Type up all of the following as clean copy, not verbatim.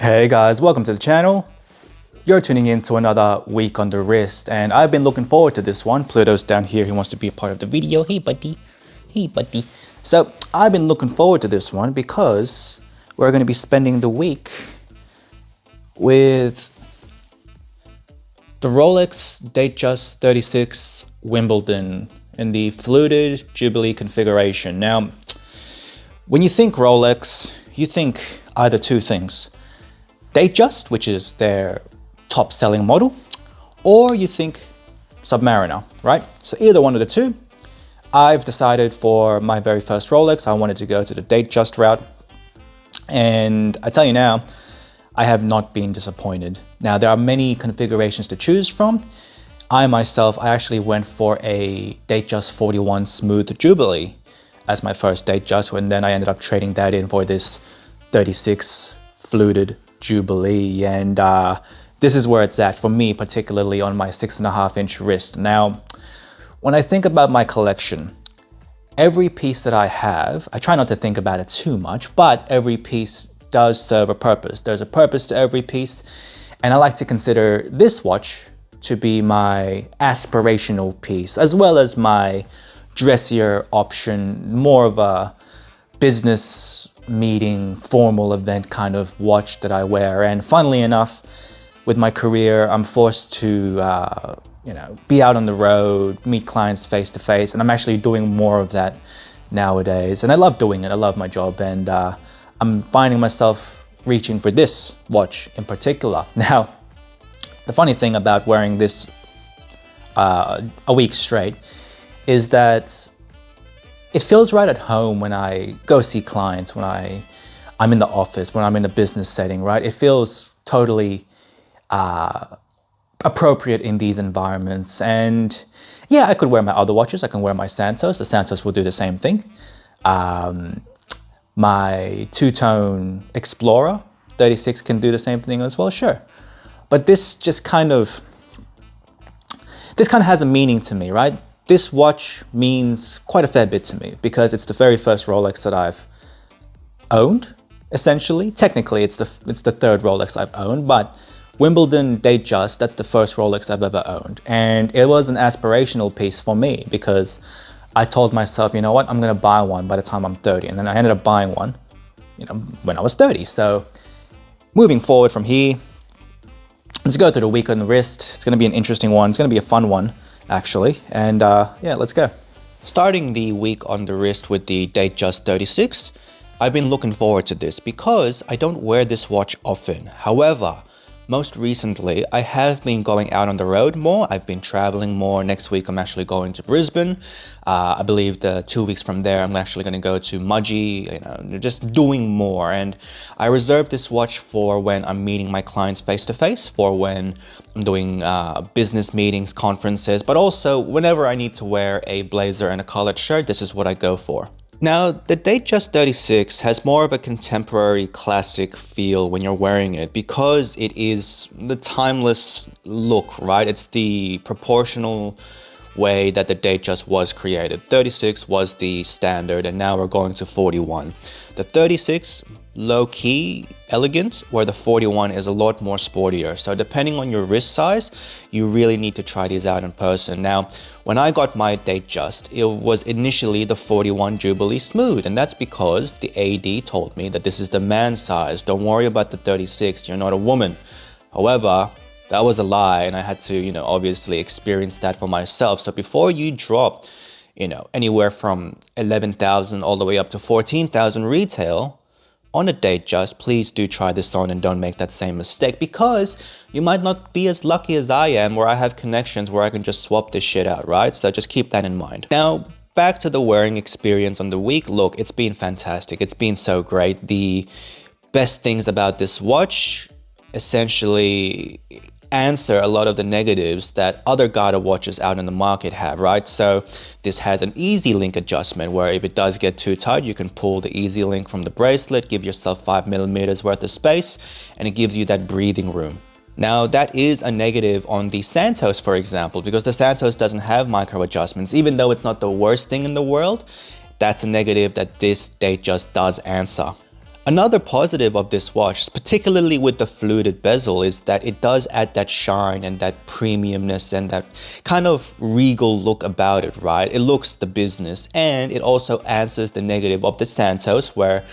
Hey guys, welcome to the channel. You're tuning in to another week on the wrist, and I've been looking forward to this one. Pluto's down here, he wants to be a part of the video. Hey buddy, hey buddy. So I've been looking forward to this one because we're going to be spending the week with the Rolex Datejust 36 Wimbledon in the fluted jubilee configuration. Now, when you think Rolex, you think either two things. Datejust, which is their top selling model, or you think Submariner, right? So either one of the two. I've decided for my very first Rolex, I wanted to go to the Datejust route. And I tell you now, I have not been disappointed. Now, there are many configurations to choose from. I actually went for a Datejust 41 Smooth Jubilee as my first Datejust, and then I ended up trading that in for this 36 fluted Jubilee, and this is where it's at for me, particularly on my 6.5-inch wrist. Now, when I think about my collection, every piece that I have, I try not to think about it too much, but every piece does serve a purpose. There's a purpose to every piece, and I like to consider this watch to be my aspirational piece, as well as my dressier option, more of a business meeting, formal event kind of watch that I wear. And funnily enough, with my career, I'm forced to be out on the road, meet clients face to face, and I'm actually doing more of that nowadays. And I love doing it. I love my job, and I'm finding myself reaching for this watch in particular. Now, the funny thing about wearing this a week straight is that it feels right at home when I go see clients, when I'm in the office, when I'm in a business setting, right? It feels totally appropriate in these environments. And yeah, I could wear my other watches. I can wear my Santos. The Santos will do the same thing. My two-tone Explorer 36 can do the same thing as well, sure. But this kind of has a meaning to me, right? This watch means quite a fair bit to me because it's the very first Rolex that I've owned, essentially. Technically, it's the third Rolex I've owned, but Wimbledon Datejust, that's the first Rolex I've ever owned. And it was an aspirational piece for me because I told myself, you know what, I'm gonna buy one by the time I'm 30. And then I ended up buying one, when I was 30. So moving forward from here, let's go through the week on the wrist. It's gonna be an interesting one. It's gonna be a fun one, actually. And yeah, let's go. Starting the week on the wrist with the Datejust 36, I've been looking forward to this because I don't wear this watch often. However, most recently, I have been going out on the road more. I've been traveling more. Next week, I'm actually going to Brisbane. I believe the 2 weeks from there, I'm actually going to go to Mudgee, just doing more. And I reserved this watch for when I'm meeting my clients face to face, for when I'm doing business meetings, conferences, but also whenever I need to wear a blazer and a collared shirt, this is what I go for. Now, the Datejust 36 has more of a contemporary classic feel when you're wearing it because it is the timeless look, right? It's the proportional way that the Datejust was created. 36 was the standard, and now we're going to 41. The 36, low-key, elegant, where the 41 is a lot more sportier. So depending on your wrist size, you really need to try these out in person. Now, when I got my Datejust, it was initially the 41 Jubilee Smooth, and that's because the AD told me that this is the man size. Don't worry about the 36, you're not a woman. However, that was a lie, and I had to, obviously experience that for myself. So before you drop, anywhere from 11,000 all the way up to 14,000 retail on a Datejust, please do try this on and don't make that same mistake because you might not be as lucky as I am where I have connections where I can just swap this shit out, right? So just keep that in mind. Now, back to the wearing experience on the week. Look, it's been fantastic. It's been so great. The best things about this watch essentially answer a lot of the negatives that other Garter watches out in the market have, right? So this has an easy link adjustment where if it does get too tight, you can pull the easy link from the bracelet, give yourself 5mm worth of space, and it gives you that breathing room. Now, that is a negative on the Santos, for example, because the Santos doesn't have micro adjustments. Even though it's not the worst thing in the world, that's a negative that this Datejust does answer. Another positive of this watch, particularly with the fluted bezel, is that it does add that shine and that premiumness and that kind of regal look about it, right? It looks the business, and it also answers the negative of the Santos, where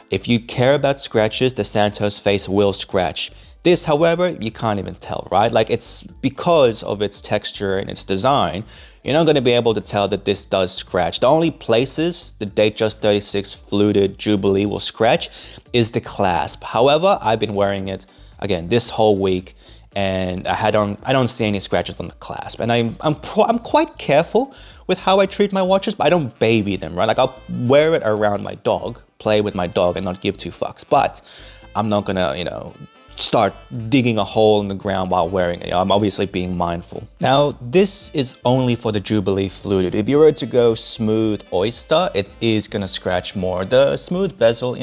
if you care about scratches, the Santos face will scratch. This, however, you can't even tell, right? Like, it's because of its texture and its design, you're not going to be able to tell that this does scratch. The only places the Datejust 36 fluted Jubilee will scratch is the clasp. However, I've been wearing it, again, this whole week, and I don't see any scratches on the clasp. And I'm quite careful with how I treat my watches, but I don't baby them, right? Like, I'll wear it around my dog, play with my dog, and not give two fucks. But I'm not gonna, start digging a hole in the ground while wearing it. I'm obviously being mindful. Now, this is only for the Jubilee fluted. If you were to go smooth oyster, it is gonna scratch more. The smooth bezel,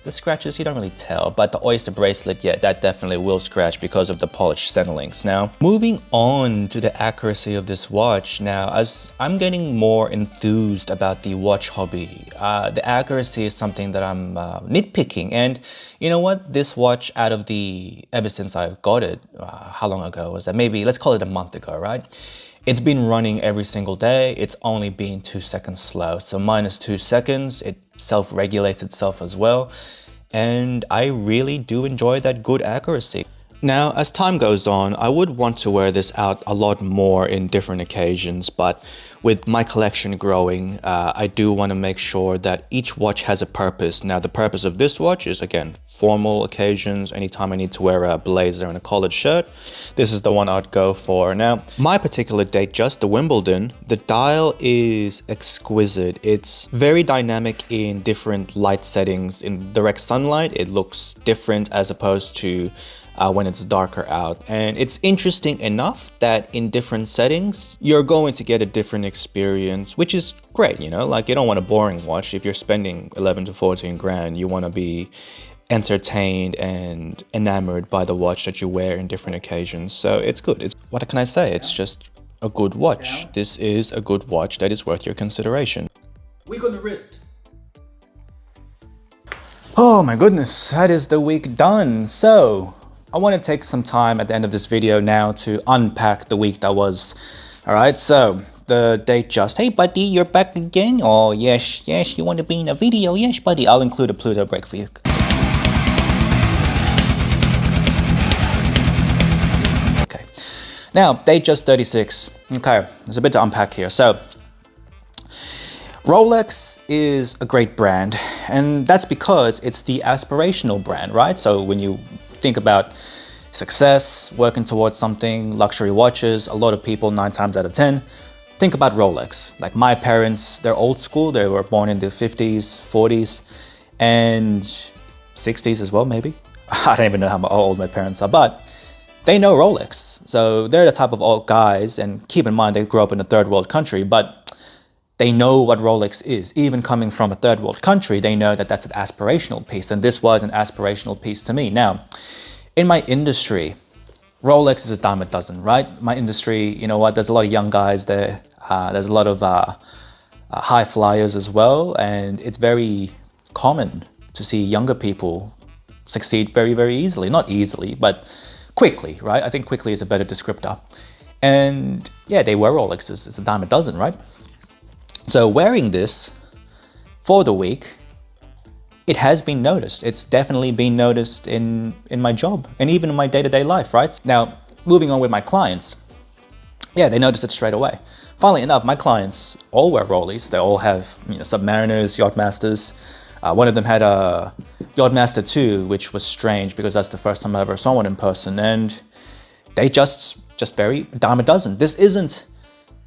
the scratches, you don't really tell, but the oyster bracelet, yeah, that definitely will scratch because of the polished center links. Now, moving on to the accuracy of this watch. Now, as I'm getting more enthused about the watch hobby, the accuracy is something that I'm nitpicking. And you know what? This watch, ever since I got it, how long ago was that? Maybe, let's call it a month ago, right? It's been running every single day. It's only been 2 seconds slow. So minus 2 seconds, it self-regulates itself as well. And I really do enjoy that good accuracy. Now, as time goes on, I would want to wear this out a lot more in different occasions, but with my collection growing, I do want to make sure that each watch has a purpose. Now, the purpose of this watch is, again, formal occasions, anytime I need to wear a blazer and a collared shirt. This is the one I'd go for. Now, my particular Datejust, the Wimbledon, the dial is exquisite. It's very dynamic in different light settings. In direct sunlight, it looks different as opposed to when it's darker out. And it's interesting enough that in different settings, you're going to get a different experience, which is great, like, you don't want a boring watch. If you're spending 11 to 14 grand, you want to be entertained and enamored by the watch that you wear in different occasions. So it's good. What can I say? It's just a good watch. This is a good watch that is worth your consideration. Week on the wrist. Oh my goodness, that is the week done. So I want to take some time at the end of this video now to unpack the week that was. All right, so the Datejust. Hey buddy, you're back again? Oh yes, you want to be in a video? Yes buddy, I'll include a Pluto break for you. Okay, now Datejust 36. Okay, there's a bit to unpack here. So Rolex is a great brand, and that's because it's the aspirational brand, right? So when you think about success, working towards something, luxury watches, a lot of people, 9 times out of 10, think about Rolex. Like my parents, they're old school. They were born in the 50s, 40s, and 60s as well, maybe. I don't even know how old my parents are, but they know Rolex. So they're the type of old guys, and keep in mind, they grew up in a third world country, but they know what Rolex is. Even coming from a third world country, they know that that's an aspirational piece, and this was an aspirational piece to me. Now, in my industry, Rolex is a dime a dozen, right? My industry, you know what, there's a lot of young guys there. There's a lot of high flyers as well, and it's very common to see younger people succeed very, very easily. Not easily, but quickly, right? I think quickly is a better descriptor. And yeah, they wear Rolexes. It's a dime a dozen, right? So wearing this for the week, it has been noticed. It's definitely been noticed in my job and even in my day-to-day life, right? Now, moving on with my clients, yeah, they noticed it straight away. Funnily enough, my clients all wear Rollies. They all have, Submariners, Yachtmasters. One of them had a Yachtmaster 2, which was strange because that's the first time I ever saw one in person, and they just very dime a dozen. This isn't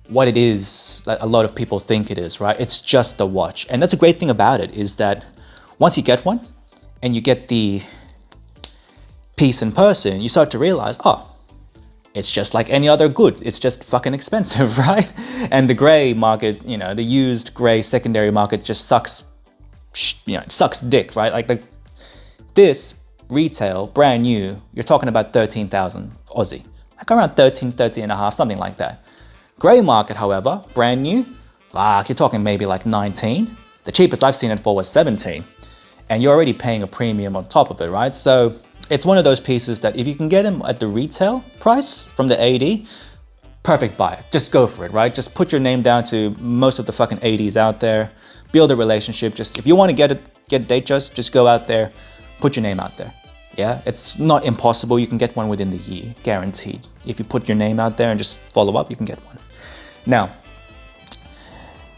what it is that a lot of people think it is, right? It's just a watch. And that's a great thing about it, is that once you get one and you get the piece in person, you start to realize, oh, it's just like any other good. It's just fucking expensive, right? And the gray market, the used gray secondary market just sucks, it sucks dick, right? Like this retail, brand new, you're talking about 13,000 Aussie, like around 13 and a half, something like that. Gray market, however, brand new, fuck, you're talking maybe like 19. The cheapest I've seen it for was 17. and you're already paying a premium on top of it, right? So it's one of those pieces that if you can get them at the retail price from the AD, perfect buy. Just go for it, right? Just put your name down to most of the fucking ADs out there, build a relationship. Just if you want to get Datejust, just go out there, put your name out there. Yeah, it's not impossible. You can get one within the year, guaranteed. If you put your name out there and just follow up, you can get one. Now,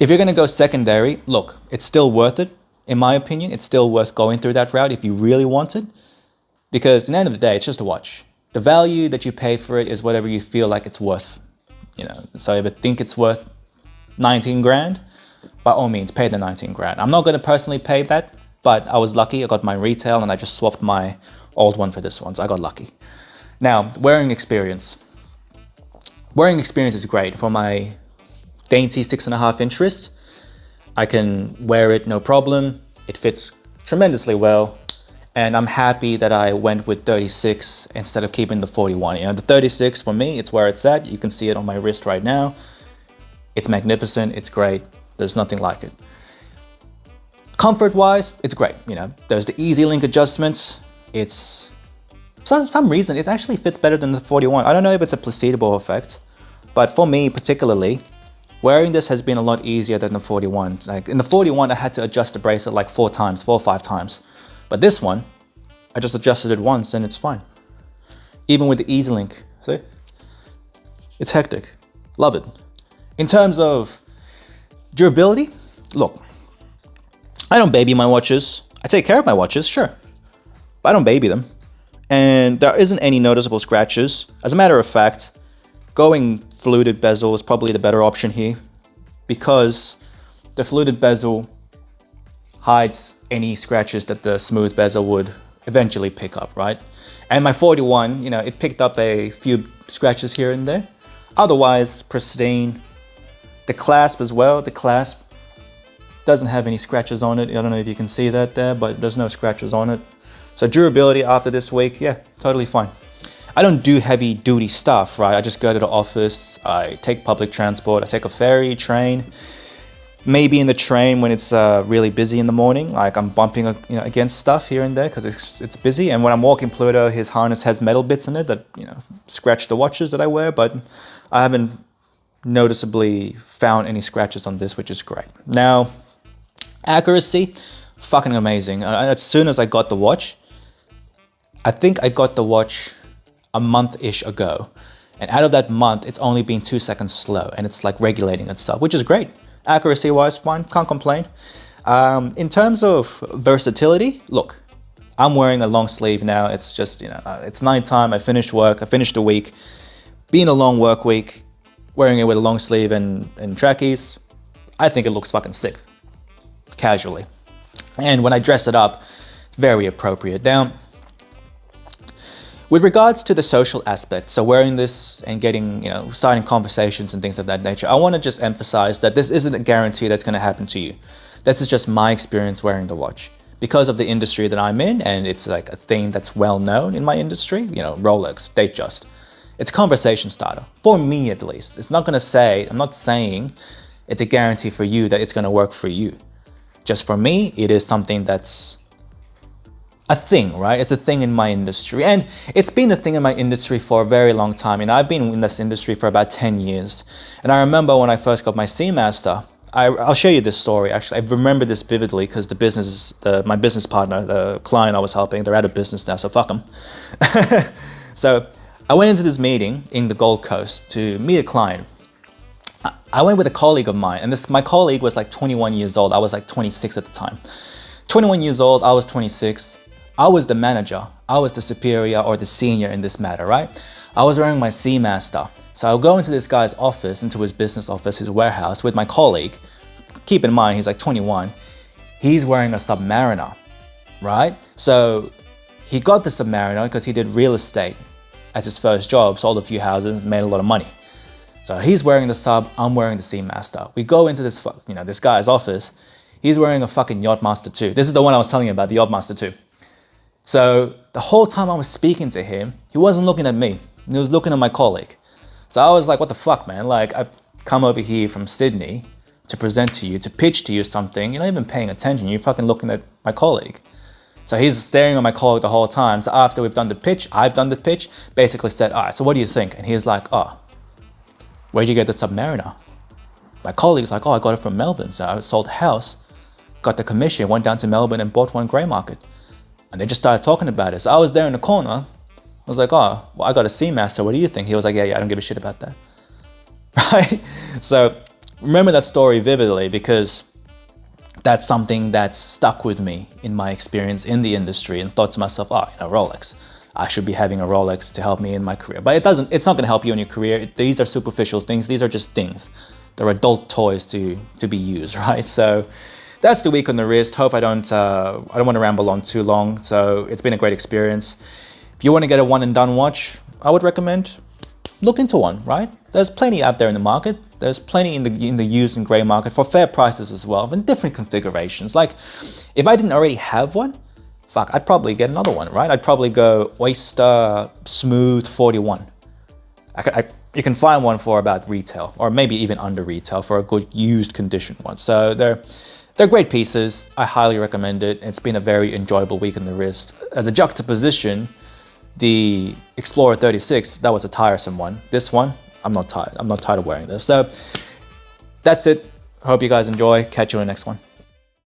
if you're gonna go secondary, look, it's still worth it. In my opinion, it's still worth going through that route if you really want it. Because at the end of the day, it's just a watch. The value that you pay for it is whatever you feel like it's worth. You know, so if you think it's worth 19 grand, by all means, pay the 19 grand. I'm not gonna personally pay that, but I was lucky. I got my retail and I just swapped my old one for this one, so I got lucky. Now, wearing experience. Wearing experience is great. For my dainty 6.5 inch wrist, I can wear it no problem. It fits tremendously well. And I'm happy that I went with 36 instead of keeping the 41. You know, the 36 for me, it's where it's at. You can see it on my wrist right now. It's magnificent, it's great. There's nothing like it. Comfort-wise, it's great. You know, there's the easy link adjustments. It's, for some reason, it actually fits better than the 41. I don't know if it's a placebo effect, but for me particularly, wearing this has been a lot easier than the 41. Like in the 41, I had to adjust the bracelet like 4 or 5 times. But this one, I just adjusted it once and it's fine. Even with the easy link, see? It's hectic, love it. In terms of durability, look, I don't baby my watches. I take care of my watches, sure, but I don't baby them. And there isn't any noticeable scratches. As a matter of fact, going fluted bezel is probably the better option here because the fluted bezel hides any scratches that the smooth bezel would eventually pick up, right? And my 41, you know, it picked up a few scratches here and there. Otherwise, pristine. The clasp as well, the clasp doesn't have any scratches on it. I don't know if you can see that there, but there's no scratches on it. So durability after this week, yeah, totally fine. I don't do heavy duty stuff, right? I just go to the office, I take public transport, I take a ferry, train. Maybe in the train when it's really busy in the morning, like I'm bumping against stuff here and there because it's busy. And when I'm walking Pluto, his harness has metal bits in it that, you know, scratch the watches that I wear, but I haven't noticeably found any scratches on this, which is great. Now, accuracy, fucking amazing. As soon as I got the watch, I think I got the watch a month-ish ago. And out of that month, it's only been 2 seconds slow and it's like regulating itself, which is great. Accuracy-wise, fine, can't complain. In terms of versatility, look, I'm wearing a long sleeve now. It's just, you know, it's nighttime, I finished work, I finished the week. Being a long work week, wearing it with a long sleeve and trackies, I think it looks fucking sick, casually. And when I dress it up, it's very appropriate. Now, with regards to the social aspect, so wearing this and getting, you know, starting conversations and things of that nature, I want to just emphasize that this isn't a guarantee that's going to happen to you. This is just my experience wearing the watch. Because of the industry that I'm in, and it's like a thing that's well known in my industry, you know, Rolex Datejust. It's a conversation starter, for me at least. It's not going to say, I'm not saying it's a guarantee for you that it's going to work for you. Just for me, it is something that's a thing, right? It's a thing in my industry. And it's been a thing in my industry for a very long time. You know, I've been in this industry for about 10 years. And I remember when I first got my Seamaster, I'll show you this story. Actually, I remember this vividly because my business partner, the client I was helping, they're out of business now, so fuck them. So I went into this meeting in the Gold Coast to meet a client. I went with a colleague of mine, and my colleague was like 21 years old. I was like 26 at the time. 21 years old, I was 26. I was the manager, I was the superior or the senior in this matter, right? I was wearing my Seamaster. So I'll go into this guy's office, into his business office, his warehouse with my colleague. Keep in mind, he's like 21. He's wearing a Submariner, right? So he got the Submariner because he did real estate as his first job, sold a few houses, made a lot of money. So he's wearing the Sub, I'm wearing the Seamaster. We go into this, you know, this guy's office. He's wearing a fucking Yachtmaster 2. This is the one I was telling you about, the Yachtmaster 2. So the whole time I was speaking to him, he wasn't looking at me. He was looking at my colleague. So I was like, what the fuck, man? Like, I've come over here from Sydney to present to you, to pitch to you something. You're not even paying attention. You're fucking looking at my colleague. So he's staring at my colleague the whole time. So after we've done the pitch, I've done the pitch, basically said, all right, so what do you think? And he's like, oh, where'd you get the Submariner? My colleague's like, oh, I got it from Melbourne. So I sold a house, got the commission, went down to Melbourne and bought one grey market. And they just started talking about it. So I was there in the corner. I was like, oh, well, I got a Seamaster. What do you think? He was like, yeah, I don't give a shit about that. Right? So remember that story vividly, because that's something that's stuck with me in my experience in the industry, and thought to myself, oh, Rolex. I should be having a Rolex to help me in my career. But it's not going to help you in your career. These are superficial things. These are just things. They're adult toys to be used, right? So that's the week on the wrist. Hope I don't want to ramble on too long. So it's been a great experience. If you want to get a one and done watch, I would recommend look into one, right? There's plenty out there in the market. There's plenty in the used and grey market for fair prices as well, in different configurations. Like, if I didn't already have one, fuck, I'd probably get another one, right? I'd probably go Oyster Smooth 41. You can find one for about retail, or maybe even under retail for a good used condition one. So they're great pieces. I highly recommend it. It's been a very enjoyable week in the wrist. As a juxtaposition, the Explorer 36, that was a tiresome one. This one, I'm not tired. I'm not tired of wearing this. So that's it. Hope you guys enjoy. Catch you in the next one.